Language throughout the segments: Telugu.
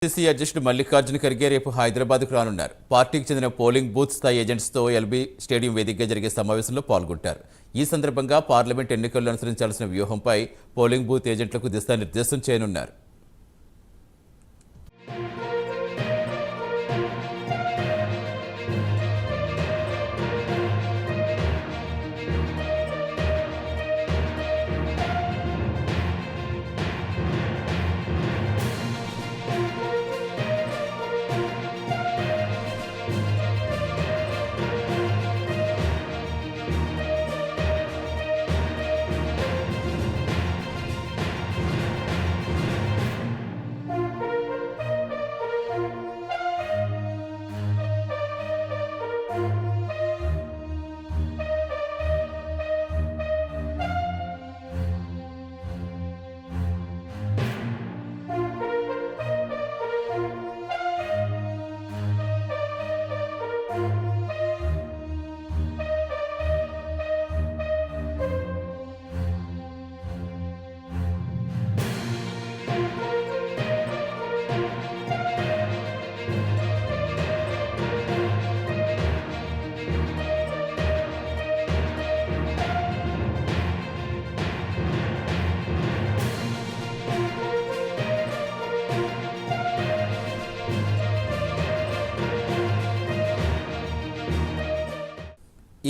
ఏఐసీసీ అధ్యక్షుడు మల్లికార్జున ఖర్గే రేపు హైదరాబాద్కు రానున్నారు. పార్టీకి చెందిన పోలింగ్ బూత్ స్థాయి ఏజెంట్స్తో ఎల్బీ స్టేడియం వేదికగా జరిగే సమావేశంలో పాల్గొంటారు. ఈ సందర్భంగా పార్లమెంట్ ఎన్నికల్లో అనుసరించాల్సిన వ్యూహంపై పోలింగ్ బూత్ ఏజెంట్లకు దిశానిర్దేశం చేయనున్నారు.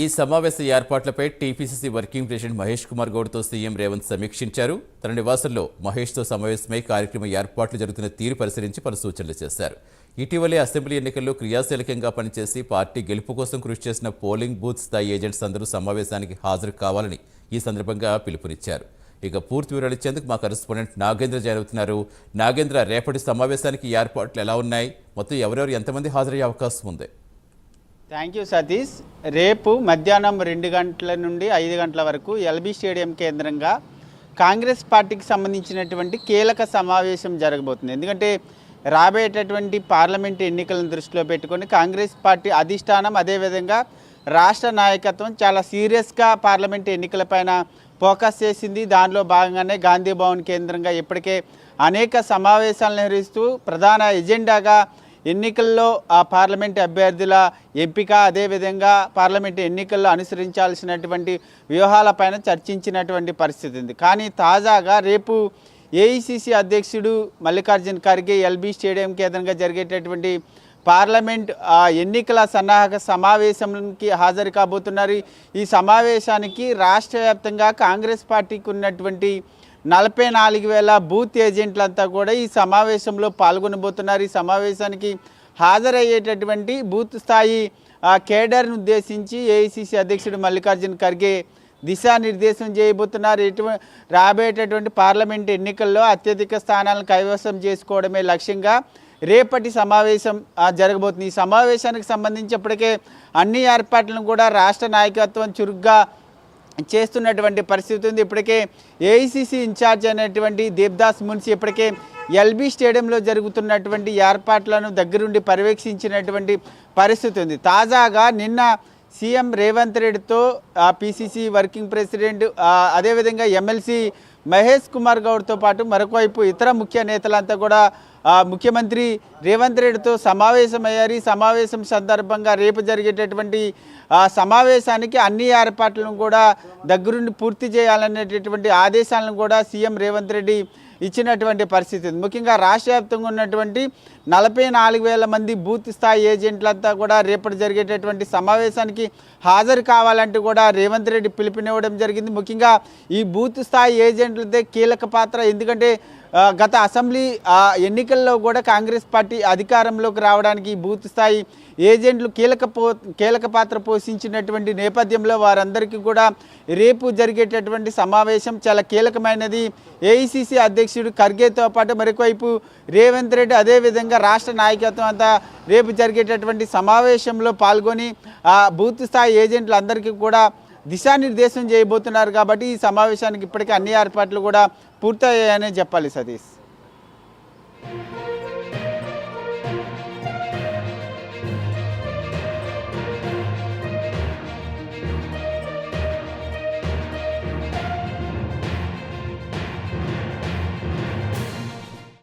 ఈ సమావేశ ఏర్పాట్లపై TPCC working president Mahesh Kumar గౌడ్తో సీఎం రేవంత్ సమీక్షించారు. తన నివాసంలో మహేష్తో సమావేశమై కార్యక్రమ ఏర్పాట్లు జరుగుతున్న తీరు పరిశీలించి పలు సూచనలు చేశారు. ఇటీవలే అసెంబ్లీ ఎన్నికల్లో క్రియాశీలకంగా పనిచేసి పార్టీ గెలుపు కోసం కృషి చేసిన పోలింగ్ బూత్ స్థాయి ఏజెంట్స్ అందరూ సమావేశానికి హాజరు కావాలని ఈ సందర్భంగా పిలుపునిచ్చారు. ఇక పూర్తి వివరాలు ఇచ్చేందుకు మా కరెస్పాండెంట్ నాగేంద్ర జరుగుతున్నారు. నాగేంద్ర, రేపటి సమావేశానికి ఏర్పాట్లు ఎలా ఉన్నాయి? మొత్తం ఎవరెవరు ఎంతమంది హాజరయ్యే అవకాశం ఉంది? Thank you Satish. రేపు మధ్యాహ్నం 2 గంటల నుండి 5 గంటల వరకు ఎల్బీ స్టేడియం కేంద్రంగా కాంగ్రెస్ పార్టీకి సంబంధించినటువంటి కీలక సమావేశం జరగబోతుంది. ఎందుకంటే రాబోయేటటువంటి పార్లమెంటు ఎన్నికలను దృష్టిలో పెట్టుకొని కాంగ్రెస్ పార్టీ అధిష్టానం అదేవిధంగా రాష్ట్ర నాయకత్వం చాలా సీరియస్గా పార్లమెంటు ఎన్నికలపైన ఫోకస్ చేసింది. దానిలో భాగంగానే గాంధీ భవన్ కేంద్రంగా ఇప్పటికే అనేక సమావేశాలు నిర్వహిస్తూ ప్రధాన ఎజెండాగా ఎన్నికల్లో ఆ పార్లమెంట్ అభ్యర్థుల ఎంపిక అదేవిధంగా పార్లమెంట్ ఎన్నికల్లో అనుసరించాల్సినటువంటి వ్యూహాలపైన చర్చించినటువంటి పరిస్థితి ఉంది. కానీ తాజాగా రేపు ఏఐసీసీ అధ్యక్షుడు మల్లికార్జున ఖర్గే ఎల్బీ స్టేడియం కేంద్రంగా జరిగేటటువంటి పార్లమెంట్ ఎన్నికల సన్నాహక సమావేశానికి హాజరు కాబోతున్నారు. ఈ సమావేశానికి రాష్ట్ర వ్యాప్తంగా కాంగ్రెస్ పార్టీకి ఉన్నటువంటి 44,000 బూత్ ఏజెంట్లంతా కూడా ఈ సమావేశంలో పాల్గొనబోతున్నారు. ఈ సమావేశానికి హాజరయ్యేటటువంటి బూత్ స్థాయి కేడర్ను ఉద్దేశించి ఏఐసీసీ అధ్యక్షుడు మల్లికార్జున ఖర్గే దిశానిర్దేశం చేయబోతున్నారు. రాబోయేటటువంటి పార్లమెంట్ ఎన్నికల్లో అత్యధిక స్థానాలను కైవసం చేసుకోవడమే లక్ష్యంగా రేపటి సమావేశం జరగబోతుంది. ఈ సమావేశానికి సంబంధించి ఇప్పటికే అన్ని ఏర్పాట్లను కూడా రాష్ట్ర నాయకత్వం చురుగ్గా చేస్తున్నటువంటి పరిస్థితి ఉంది. ఇప్పటికే ఏఐసీసీ ఇన్ఛార్జ్ అనేటువంటి దేబ్దాస్ మున్సి ఇప్పటికే ఎల్బీ స్టేడియంలో జరుగుతున్నటువంటి ఏర్పాట్లను దగ్గరుండి పర్యవేక్షించినటువంటి పరిస్థితి ఉంది. తాజాగా నిన్న సీఎం రేవంత్ రెడ్డితో పీసీసీ వర్కింగ్ ప్రెసిడెంట్ అదేవిధంగా ఎమ్మెల్సీ మహేష్ కుమార్ గౌడ్తో పాటు మరొకవైపు ఇతర ముఖ్య నేతలంతా కూడా ముఖ్యమంత్రి రేవంత్ రెడ్డితో సమావేశమయ్యారు. ఈ సమావేశం సందర్భంగా రేపు జరిగేటటువంటి సమావేశానికి అన్ని ఏర్పాట్లను కూడా దగ్గరుండి పూర్తి చేయాలనేటటువంటి ఆదేశాలను కూడా సీఎం రేవంత్ రెడ్డి ఇచ్చినటువంటి పరిస్థితి ఉంది. ముఖ్యంగా రాష్ట్ర వ్యాప్తంగా ఉన్నటువంటి 44,000 మంది బూత్ స్థాయి ఏజెంట్లంతా కూడా రేపటి జరిగేటటువంటి సమావేశానికి హాజరు కావాలంటూ కూడా రేవంత్ రెడ్డి పిలుపునివ్వడం జరిగింది. ముఖ్యంగా ఈ బూత్ స్థాయి ఏజెంట్లదే కీలక పాత్ర. ఎందుకంటే గత అసెంబ్లీ ఎన్నికల్లో కూడా కాంగ్రెస్ పార్టీ అధికారంలోకి రావడానికి ఈ బూత్ స్థాయి ఏజెంట్లు కీలక పాత్ర పోషించినటువంటి నేపథ్యంలో వారందరికీ కూడా రేపు జరిగేటటువంటి సమావేశం చాలా కీలకమైనది. ఏఐసీసీ అధ్యక్షుడు ఖర్గేతో పాటు మరొకవైపు రేవంత్ రెడ్డి అదేవిధంగా రాష్ట్ర నాయకత్వం అంతా రేపు జరిగేటటువంటి సమావేశంలో పాల్గొని బూత్ స్థాయి ఏజెంట్లందరికీ కూడా దిశానిర్దేశం చేయబోతున్నారు. కాబట్టి ఈ సమావేశానికి ఇప్పటికే అన్ని ఏర్పాట్లు కూడా పూర్తయ్యాయనే చెప్పాలి సతీష్.